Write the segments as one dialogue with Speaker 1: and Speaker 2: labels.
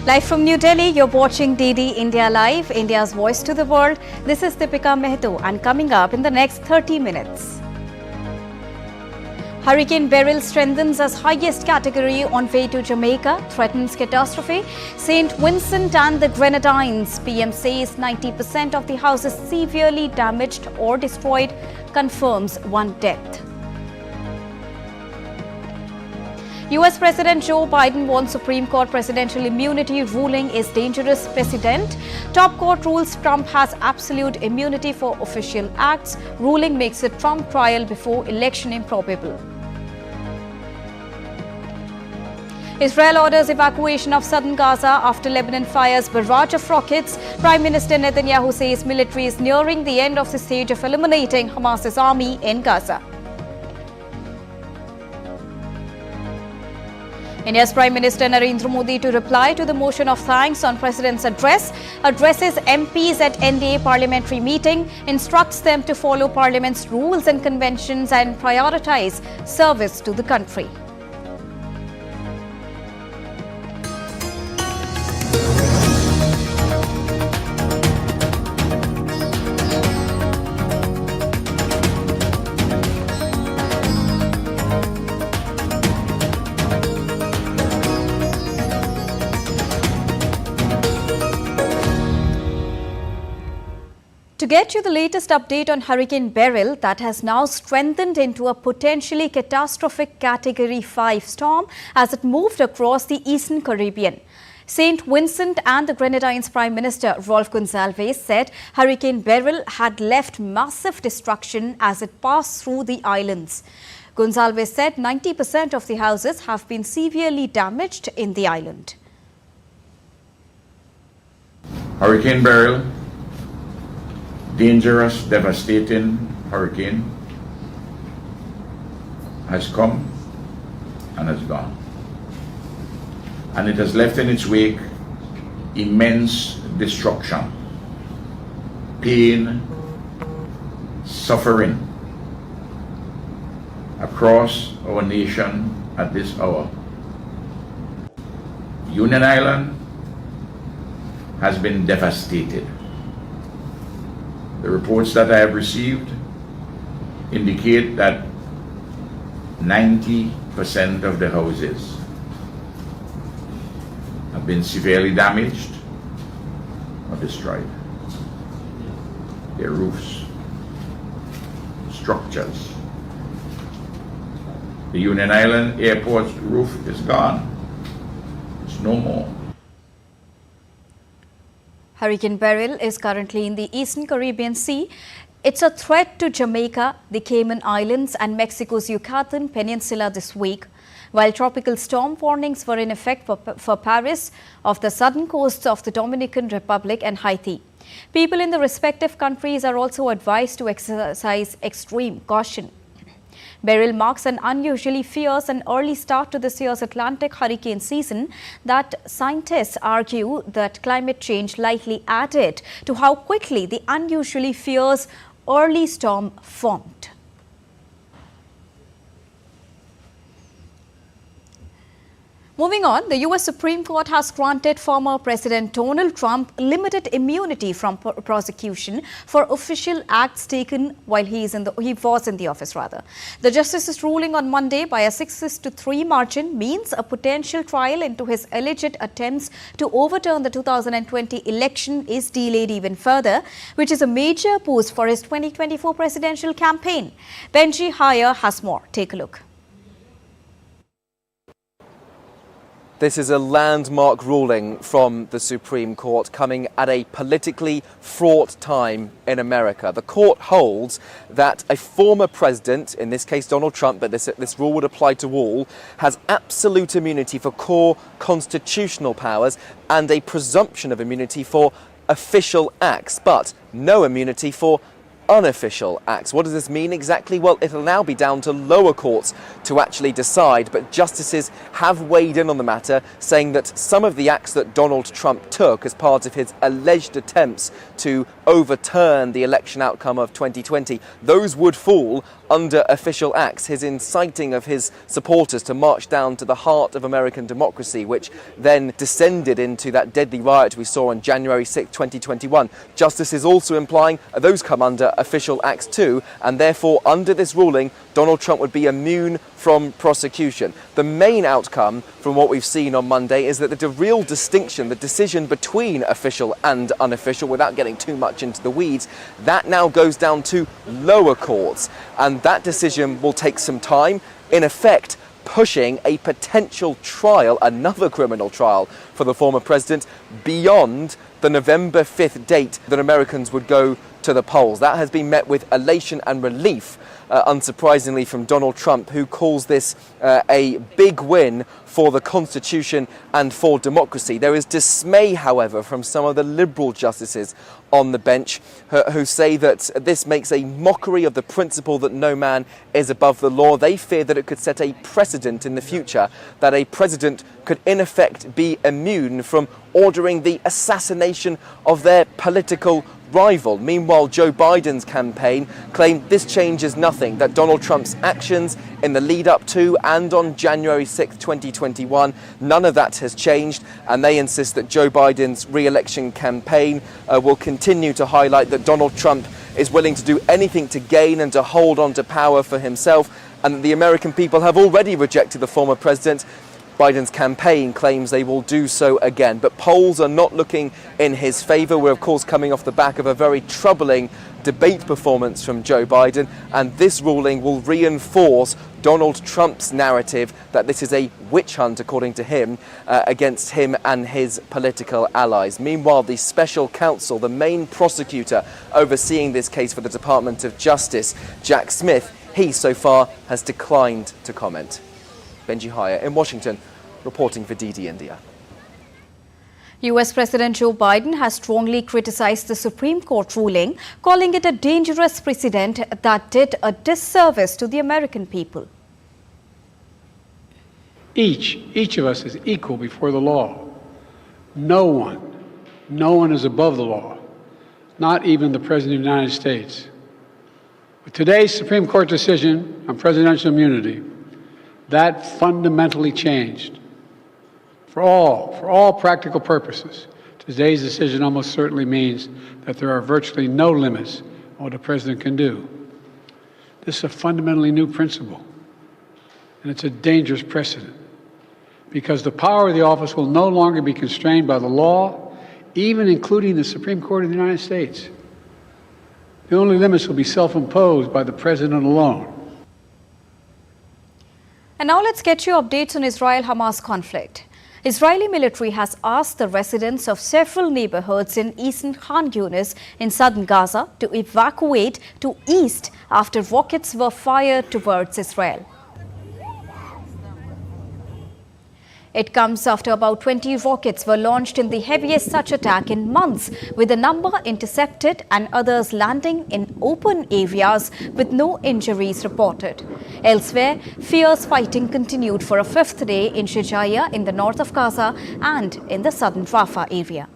Speaker 1: Live from New Delhi, you're watching DD India Live, India's voice to the world. This is Deepika Mehto, and coming up in the next 30 minutes. Hurricane Beryl strengthens as highest category on way to Jamaica, threatens catastrophe. St. Vincent and the Grenadines, PM says 90% of the houses severely damaged or destroyed, confirms one death. US President Joe Biden wants Supreme Court presidential immunity ruling is dangerous precedent. Top court rules Trump has absolute immunity for official acts. Ruling makes a Trump trial before election improbable. Israel orders evacuation of Southern Gaza after Lebanon fires barrage of rockets. Prime Minister Netanyahu says military is nearing the end of the stage of eliminating Hamas's army in Gaza. India's Prime Minister Narendra Modi to reply to the motion of thanks on President's address, addresses MPs at NDA parliamentary meeting, instructs them to follow Parliament's rules and conventions and prioritize service to the country. To get you the latest update on Hurricane Beryl that has now strengthened into a potentially catastrophic Category 5 storm as it moved across the Eastern Caribbean. St. Vincent and the Grenadines Prime Minister Rolf Gonsalves said Hurricane Beryl had left massive destruction as it passed through the islands. Gonsalves said 90% of the houses have been severely damaged in the island.
Speaker 2: Hurricane Beryl, dangerous, devastating hurricane, has come and has gone. And it has left in its wake immense destruction, pain, suffering across our nation at this hour. Union Island has been devastated. The reports that I have received indicate that 90% of the houses have been severely damaged or destroyed. Their roofs, structures. The Union Island Airport's roof is gone. It's no more.
Speaker 1: Hurricane Beryl is currently in the Eastern Caribbean Sea. It's a threat to Jamaica, the Cayman Islands and Mexico's Yucatan Peninsula this week, while tropical storm warnings were in effect for Paris, off the southern coasts of the Dominican Republic and Haiti. People in the respective countries are also advised to exercise extreme caution. Beryl marks an unusually fierce and early start to this year's Atlantic hurricane season that scientists argue that climate change likely added to how quickly the unusually fierce early storm formed. Moving on, the US Supreme Court has granted former President Donald Trump limited immunity from prosecution for official acts taken while he was in the office. The justice's ruling on Monday by a 6-3 margin means a potential trial into his alleged attempts to overturn the 2020 election is delayed even further, which is a major boost for his 2024 presidential campaign. Benji Haya has more. Take a look.
Speaker 3: This is a landmark ruling from the Supreme Court coming at a politically fraught time in America. The court holds that a former president, in this case Donald Trump, but this rule would apply to all, has absolute immunity for core constitutional powers and a presumption of immunity for official acts, but no immunity for unofficial acts. What does this mean exactly? Well, it'll now be down to lower courts to actually decide, but justices have weighed in on the matter, saying that some of the acts that Donald Trump took as part of his alleged attempts to overturn the election outcome of 2020, those would fall under official acts, his inciting of his supporters to march down to the heart of American democracy, which then descended into that deadly riot we saw on January 6, 2021. Justice is also implying those come under official acts too, and therefore under this ruling, Donald Trump would be immune from prosecution. The main outcome from what we've seen on Monday is that the real distinction, the decision between official and unofficial, without getting too much into the weeds, that now goes down to lower courts. And that decision will take some time, in effect pushing a potential trial, another criminal trial for the former president, beyond the November 5th date that Americans would go to the polls. That has been met with elation and relief, unsurprisingly, from Donald Trump, who calls this a big win for the Constitution and for democracy. There is dismay, however, from some of the liberal justices on the bench who say that this makes a mockery of the principle that no man is above the law. They fear that it could set a precedent in the future, that a president could in effect be immune from ordering the assassination of their political rival. Meanwhile, Joe Biden's campaign claimed this changes nothing, that Donald Trump's actions in the lead up to and on January 6, 2021, none of that has changed, and they insist that Joe Biden's re-election campaign will continue to highlight that Donald Trump is willing to do anything to gain and to hold on to power for himself, and that the American people have already rejected the former president. Biden's campaign claims they will do so again, but polls are not looking in his favour. We're of course coming off the back of a very troubling debate performance from Joe Biden, and this ruling will reinforce Donald Trump's narrative that this is a witch hunt, according to him, against him and his political allies. Meanwhile, the special counsel, the main prosecutor overseeing this case for the Department of Justice, Jack Smith, he so far has declined to comment. Benji Haya in Washington, reporting for DD India.
Speaker 1: US President Joe Biden has strongly criticized the Supreme Court ruling, calling it a dangerous precedent that did a disservice to the American people.
Speaker 4: Each of us is equal before the law. No one is above the law, not even the President of the United States. With today's Supreme Court decision on presidential immunity, that fundamentally changed. For all practical purposes, today's decision almost certainly means that there are virtually no limits on what a president can do. This is a fundamentally new principle, and it's a dangerous precedent, because the power of the office will no longer be constrained by the law, even including the Supreme Court of the United States. The only limits will be self-imposed by the president alone.
Speaker 1: And now let's get you updates on Israel-Hamas conflict. Israeli military has asked the residents of several neighborhoods in eastern Khan Yunis in southern Gaza to evacuate to east after rockets were fired towards Israel. It comes after about 20 rockets were launched in the heaviest such attack in months, with a number intercepted and others landing in open areas with no injuries reported. Elsewhere, fierce fighting continued for a fifth day in Shijaya in the north of Gaza and in the southern Rafah area.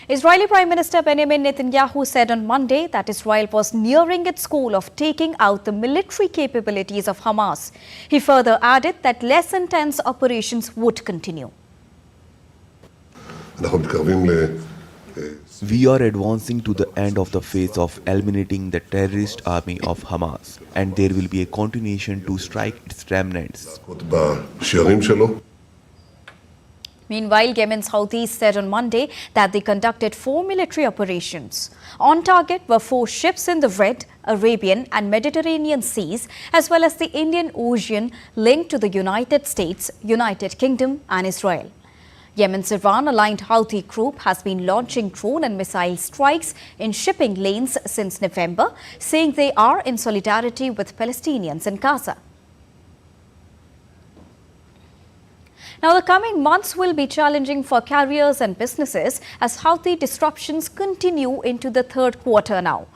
Speaker 1: Israeli Prime Minister Benjamin Netanyahu said on Monday that Israel was nearing its goal of taking out the military capabilities of Hamas. He further added that less intense operations would continue.
Speaker 5: We are advancing to the end of the phase of eliminating the terrorist army of Hamas, and there will be a continuation to strike its remnants.
Speaker 1: Meanwhile, Yemen's Houthis said on Monday that they conducted 4 military operations. On target were 4 ships in the Red, Arabian and Mediterranean seas, as well as the Indian Ocean linked to the United States, United Kingdom and Israel. Yemen's Iran-aligned Houthi group has been launching drone and missile strikes in shipping lanes since November, saying they are in solidarity with Palestinians in Gaza. Now, the coming months will be challenging for carriers and businesses as Houthi disruptions continue into the third quarter now.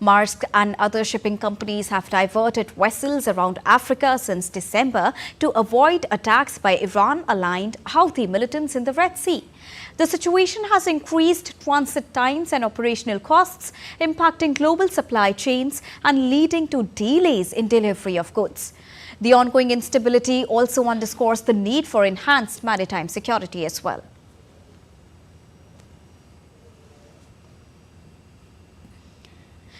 Speaker 1: Maersk and other shipping companies have diverted vessels around Africa since December to avoid attacks by Iran-aligned Houthi militants in the Red Sea. The situation has increased transit times and operational costs, impacting global supply chains and leading to delays in delivery of goods. The ongoing instability also underscores the need for enhanced maritime security as well.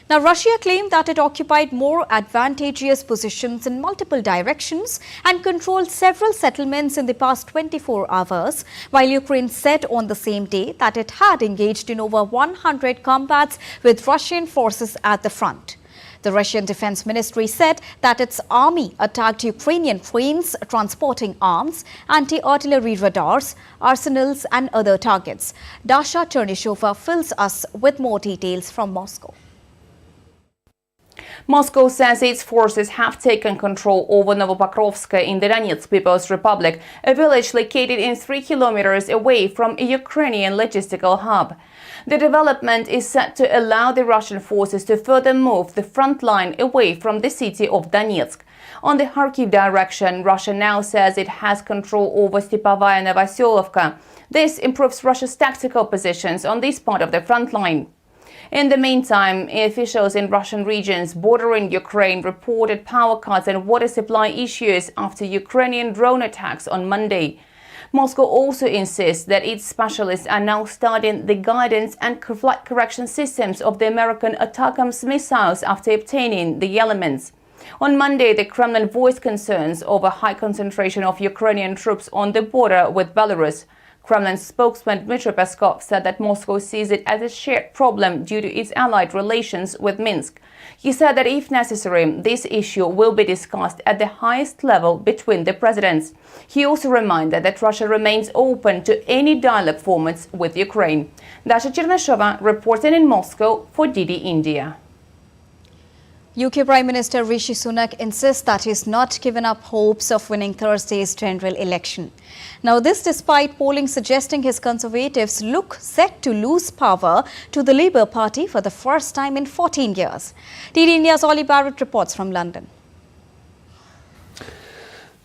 Speaker 1: Now, Russia claimed that it occupied more advantageous positions in multiple directions and controlled several settlements in the past 24 hours, while Ukraine said on the same day that it had engaged in over 100 combats with Russian forces at the front. The Russian Defense Ministry said that its army attacked Ukrainian trains transporting arms, anti-artillery radars, arsenals and other targets. Dasha Chernyshova fills us with more details from Moscow.
Speaker 6: Moscow says its forces have taken control over Novopokrovsk in the Donetsk People's Republic, a village located in 3 kilometers away from a Ukrainian logistical hub. The development is set to allow the Russian forces to further move the front line away from the city of Donetsk. On the Kharkiv direction, Russia now says it has control over Stepovaya Novoselovka. This improves Russia's tactical positions on this part of the front line. In the meantime, officials in Russian regions bordering Ukraine reported power cuts and water supply issues after Ukrainian drone attacks on Monday. Moscow also insists that its specialists are now studying the guidance and flight correction systems of the American ATACMS missiles after obtaining the elements. On Monday, the Kremlin voiced concerns over high concentration of Ukrainian troops on the border with Belarus. Kremlin spokesman Dmitry Peskov said that Moscow sees it as a shared problem due to its allied relations with Minsk. He said that if necessary, this issue will be discussed at the highest level between the presidents. He also reminded that Russia remains open to any dialogue formats with Ukraine. Dasha Chernyshova reporting in Moscow for DD India.
Speaker 1: UK Prime Minister Rishi Sunak insists that he has not given up hopes of winning Thursday's general election. Now, this despite polling suggesting his Conservatives look set to lose power to the Labour Party for the first time in 14 years. DD India's Ollie Barrett reports from London.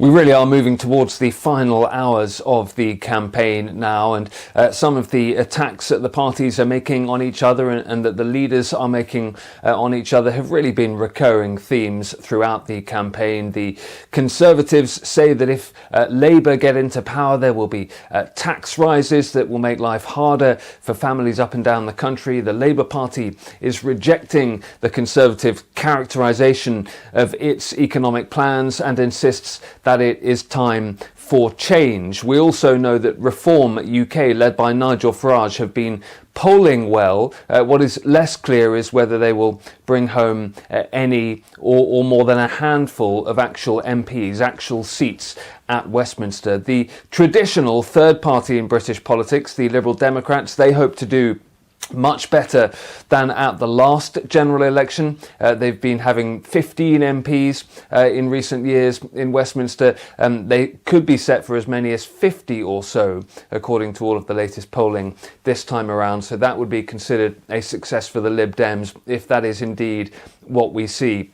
Speaker 7: We really are moving towards the final hours of the campaign now, and some of the attacks that the parties are making on each other and that the leaders are making on each other have really been recurring themes throughout the campaign. The Conservatives say that if Labour get into power, there will be tax rises that will make life harder for families up and down the country. The Labour Party is rejecting the Conservative characterisation of its economic plans and insists that it is time for change. We also know that Reform UK, led by Nigel Farage, have been polling well. What is less clear is whether they will bring home any or more than a handful of actual MPs, actual seats at Westminster. The traditional third party in British politics, the Liberal Democrats, they hope to do much better than at the last general election. They've been having 15 MPs in recent years in Westminster. They could be set for as many as 50 or so, according to all of the latest polling this time around. So that would be considered a success for the Lib Dems, if that is indeed what we see.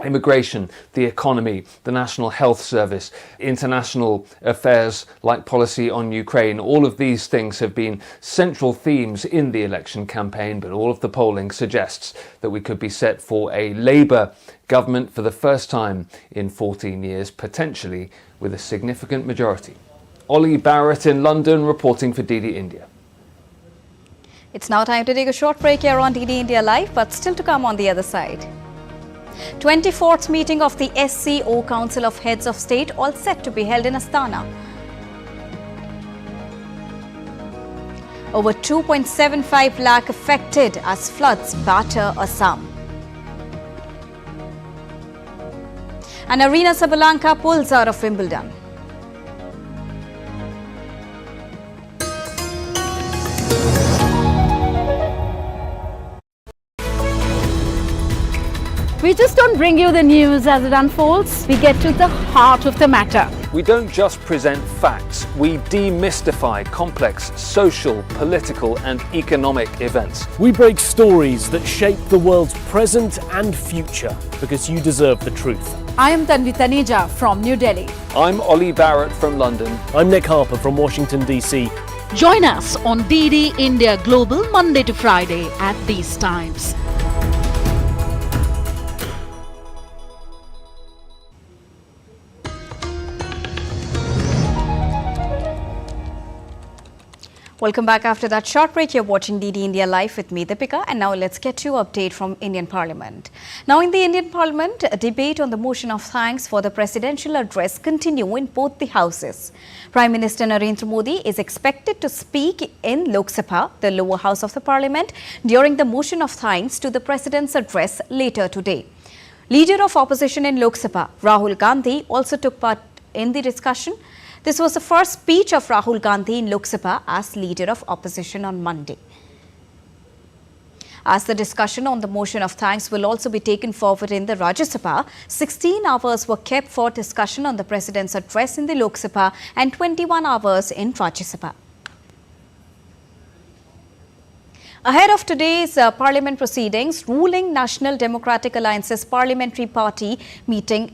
Speaker 7: Immigration, the economy, the National Health Service, international affairs like policy on Ukraine, all of these things have been central themes in the election campaign, but all of the polling suggests that we could be set for a Labour government for the first time in 14 years, potentially with a significant majority. Ollie Barrett in London reporting for DD India.
Speaker 1: It's now time to take a short break here on DD India Live, but still to come on the other side. 24th meeting of the SCO Council of Heads of State all set to be held in Astana. Over 2.75 lakh affected as floods batter Assam. And Arena Sabalanka pulls out of Wimbledon.
Speaker 8: We just don't bring you the news as it unfolds. We get to the heart of the matter.
Speaker 7: We don't just present facts, we demystify complex social, political and economic events.
Speaker 8: We break stories that shape the world's present and future because you deserve the truth.
Speaker 9: I am Tanvi Taneja from New Delhi.
Speaker 7: I'm Ollie Barrett from London.
Speaker 8: I'm Nick Harper from Washington, D.C.
Speaker 10: Join us on DD India Global Monday to Friday at these times.
Speaker 1: Welcome back after that short break. You're watching DD India Live with me, Deepika, and now let's get to update from Indian Parliament. Now in the Indian Parliament, a debate on the motion of thanks for the presidential address continue in both the houses. Prime Minister Narendra Modi is expected to speak in Lok Sabha, the lower house of the Parliament, during the motion of thanks to the President's address later today. Leader of opposition in Lok Sabha, Rahul Gandhi, also took part in the discussion. This was the first speech of Rahul Gandhi in Lok Sabha as leader of opposition on Monday. As the discussion on the motion of thanks will also be taken forward in the Rajya Sabha, 16 hours were kept for discussion on the President's address in the Lok Sabha and 21 hours in Rajya Sabha. Ahead of today's Parliament proceedings, ruling National Democratic Alliance's Parliamentary Party meeting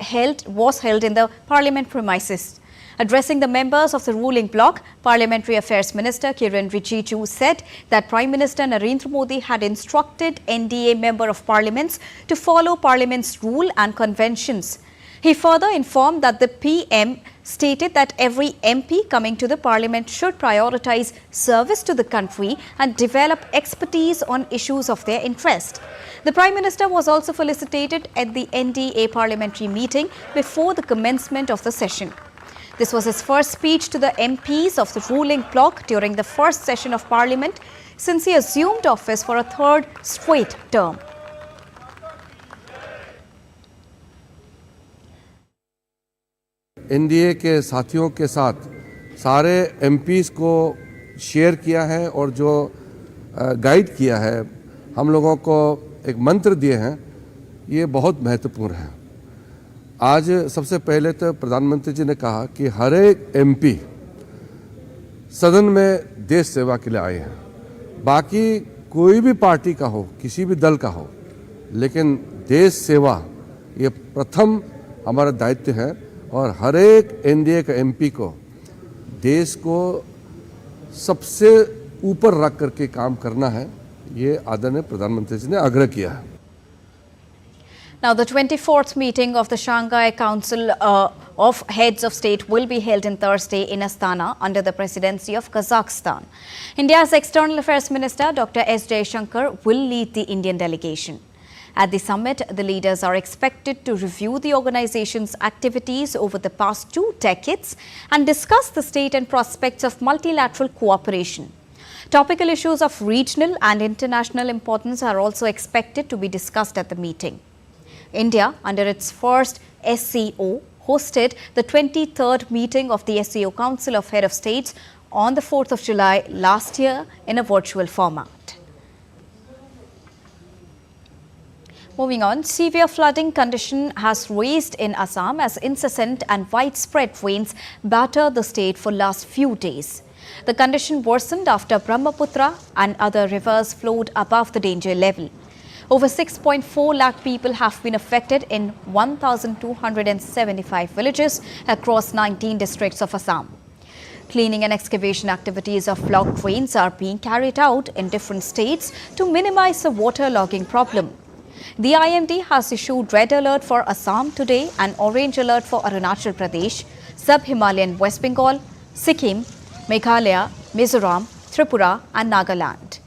Speaker 1: was held in the Parliament premises. Addressing the members of the ruling bloc, Parliamentary Affairs Minister Kiran Rijiju said that Prime Minister Narendra Modi had instructed NDA Member of Parliaments to follow Parliament's rule and conventions. He further informed that the PM stated that every MP coming to the Parliament should prioritize service to the country and develop expertise on issues of their interest. The Prime Minister was also felicitated at the NDA parliamentary meeting before the commencement of the session. This was his first speech to the MPs of the ruling bloc during the first session of Parliament since he assumed office for a third straight term.
Speaker 11: NDA के साथियों के साथ सारे MPs को share किया है और जो गाइड किया है, हम लोगों को एक मंत्र दिए हैं, ये बहुत महत्वपूर्ण है। आज सबसे पहले तो प्रधानमंत्री जी ने कहा कि हर एक एमपी सदन में देश सेवा के लिए आए हैं। बाकी कोई भी पार्टी का हो, किसी भी दल का हो, लेकिन देश सेवा ये प्रथम हमारा दायित्व है और हर एक एनडीए का एमपी को देश को सबसे ऊपर रख करके काम करना है, ये आदरणीय प्रधानमंत्री जी ने आग्रह किया है।
Speaker 1: Now, the 24th meeting of the Shanghai Council of Heads of State will be held in Thursday in Astana under the presidency of Kazakhstan. India's External Affairs Minister Dr. S. Jaishankar will lead the Indian delegation. At the summit, the leaders are expected to review the organization's activities over the past 2 decades and discuss the state and prospects of multilateral cooperation. Topical issues of regional and international importance are also expected to be discussed at the meeting. India, under its first SCO, hosted the 23rd meeting of the SCO Council of Head of States on the 4th of July last year in a virtual format. Moving on, severe flooding condition has raised in Assam as incessant and widespread rains batter the state for last few days. The condition worsened after Brahmaputra and other rivers flowed above the danger level. Over 6.4 lakh people have been affected in 1,275 villages across 19 districts of Assam. Cleaning and excavation activities of blocked drains are being carried out in different states to minimize the waterlogging problem. The IMD has issued red alert for Assam today and orange alert for Arunachal Pradesh, Sub-Himalayan West Bengal, Sikkim, Meghalaya, Mizoram, Tripura and Nagaland.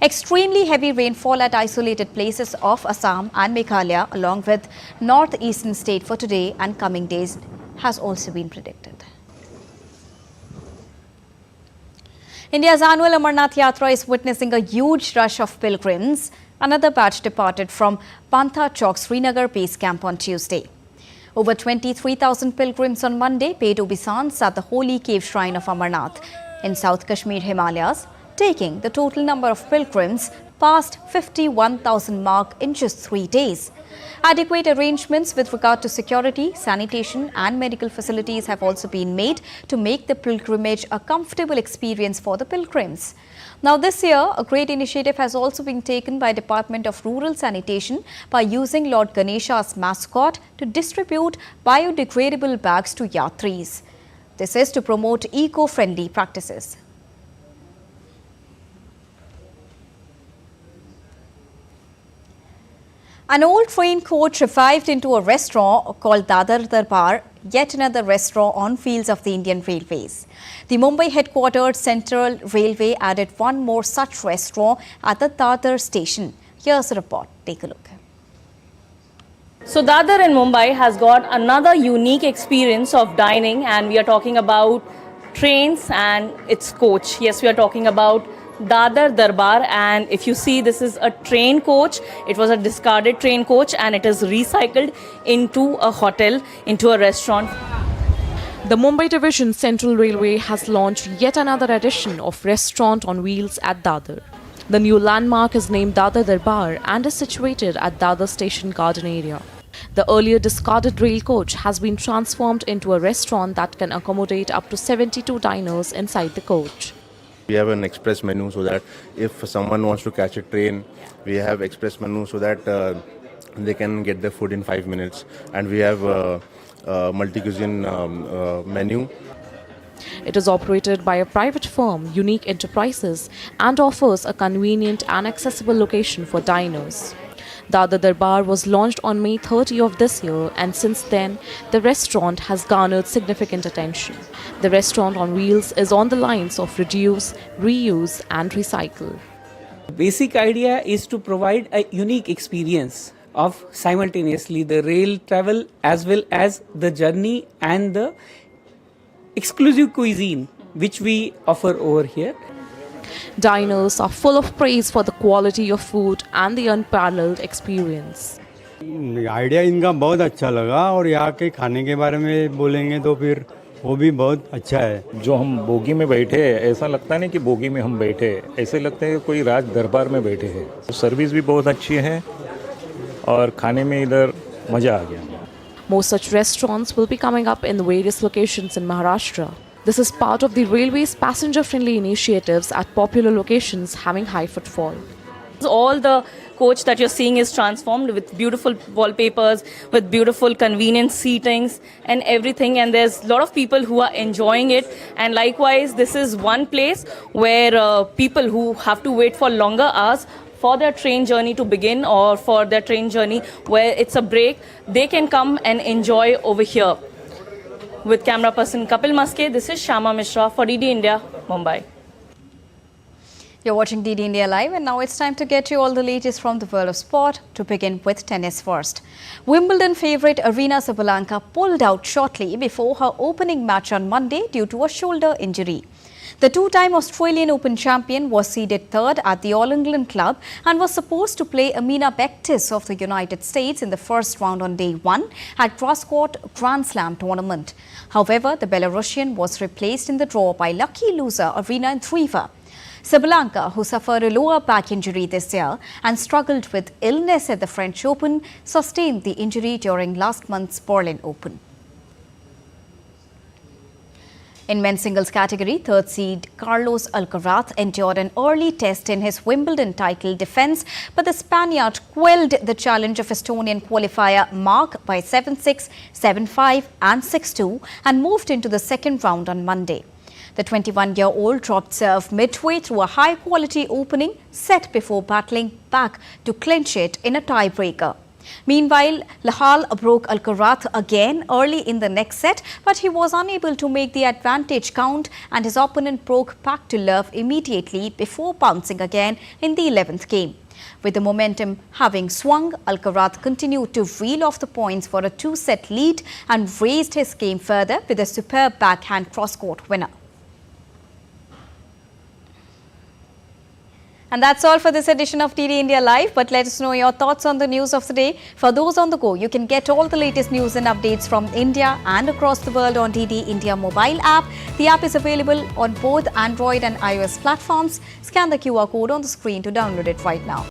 Speaker 1: Extremely heavy rainfall at isolated places of Assam and Meghalaya along with northeastern state for today and coming days has also been predicted. India's annual Amarnath Yatra is witnessing a huge rush of pilgrims. Another batch departed from Pantha Chowk Srinagar base camp on Tuesday. Over 23,000 pilgrims on Monday paid obeisance at the holy cave shrine of Amarnath in South Kashmir Himalayas, taking the total number of pilgrims passed 51,000 mark in just 3 days. Adequate arrangements with regard to security, sanitation and medical facilities have also been made to make the pilgrimage a comfortable experience for the pilgrims. Now this year, a great initiative has also been taken by Department of Rural Sanitation by using Lord Ganesha's mascot to distribute biodegradable bags to yatris. This is to promote eco-friendly practices. An old train coach revived into a restaurant called Dadar Darbar, yet another restaurant on fields of the Indian Railways. The Mumbai-headquartered Central Railway added one more such restaurant at the Dadar station. Here's a report. Take a look.
Speaker 12: So Dadar in Mumbai has got another unique experience of dining, and we are talking about trains and its coach. Yes, we are talking about Dadar Darbar, and if you see, this is a train coach. It was a discarded train coach and it is recycled into a hotel, into a restaurant.
Speaker 13: The Mumbai Division Central Railway has launched yet another edition of Restaurant on Wheels at Dadar. The new landmark is named Dadar Darbar and is situated at Dadar Station Garden area. The earlier discarded rail coach has been transformed into a restaurant that can accommodate up to 72 diners inside the coach.
Speaker 14: We have an express menu so that if someone wants to catch a train, we have express menu so that they can get their food in 5 minutes. And we have a multi-cuisine menu.
Speaker 13: It is operated by a private firm, Unique Enterprises, and offers a convenient and accessible location for diners. Dadar Darbar was launched on May 30 of this year, and since then, the restaurant has garnered significant attention. The restaurant on wheels is on the lines of reduce, reuse and recycle.
Speaker 15: The basic idea is to provide a unique experience of simultaneously the rail travel as well as the journey and the exclusive cuisine which we offer over here.
Speaker 13: Diners are full of praise for the quality of food and the unparalleled experience.
Speaker 16: Idea इनका बहुत अच्छा लगा और यहाँ के खाने के बारे में बोलेंगे तो फिर वो भी बहुत अच्छा है।
Speaker 17: जो हम बोगी में बैठे ऐसा लगता नहीं कि बोगी में हम बैठे, ऐसे लगता है कि कोई राज दरबार में बैठे हैं। सर्विस भी बहुत अच्छी है और खाने में इधर मजा आ गया।
Speaker 13: More such restaurants will be coming up in various locations in Maharashtra. This is part of the railway's passenger-friendly initiatives at popular locations having high footfall.
Speaker 12: All the coach that you're seeing is transformed with beautiful wallpapers, with beautiful convenient seatings and everything, and there's a lot of people who are enjoying it. And likewise, this is one place where people who have to wait for longer hours for their train journey to begin or for their train journey where it's a break, they can come and enjoy over here. With camera person Kapil Maske, this is Shama Mishra for DD India, Mumbai.
Speaker 1: You're watching DD India Live, and now it's time to get you all the latest from the world of sport. To begin with tennis first. Wimbledon favourite Aryna Sabalenka pulled out shortly before her opening match on Monday due to a shoulder injury. The two-time Australian Open champion was seeded third at the All England Club and was supposed to play Amina Bektis of the United States in the first round on day one at cross-court Grand Slam tournament. However, the Belarusian was replaced in the draw by lucky loser Aryna Andreeva. Sabalenka, who suffered a lower back injury this year and struggled with illness at the French Open, sustained the injury during last month's Berlin Open. In men's singles category, third seed Carlos Alcaraz endured an early test in his Wimbledon title defence, but the Spaniard quelled the challenge of Estonian qualifier Mark by 7-6, 7-5 and 6-2 and moved into the second round on Monday. The 21-year-old dropped serve midway through a high-quality opening set before battling back to clinch it in a tiebreaker. Meanwhile, Lehal broke Alcaraz again early in the next set, but he was unable to make the advantage count and his opponent broke back to love immediately before bouncing again in the 11th game. With the momentum having swung, Alcaraz continued to reel off the points for a two-set lead and raised his game further with a superb backhand cross-court winner. And that's all for this edition of TD India Live. But let us know your thoughts on the news of the day. For those on the go, you can get all the latest news and updates from India and across the world on TD India mobile app. The app is available on both Android and iOS platforms. Scan the QR code on the screen to download it right now.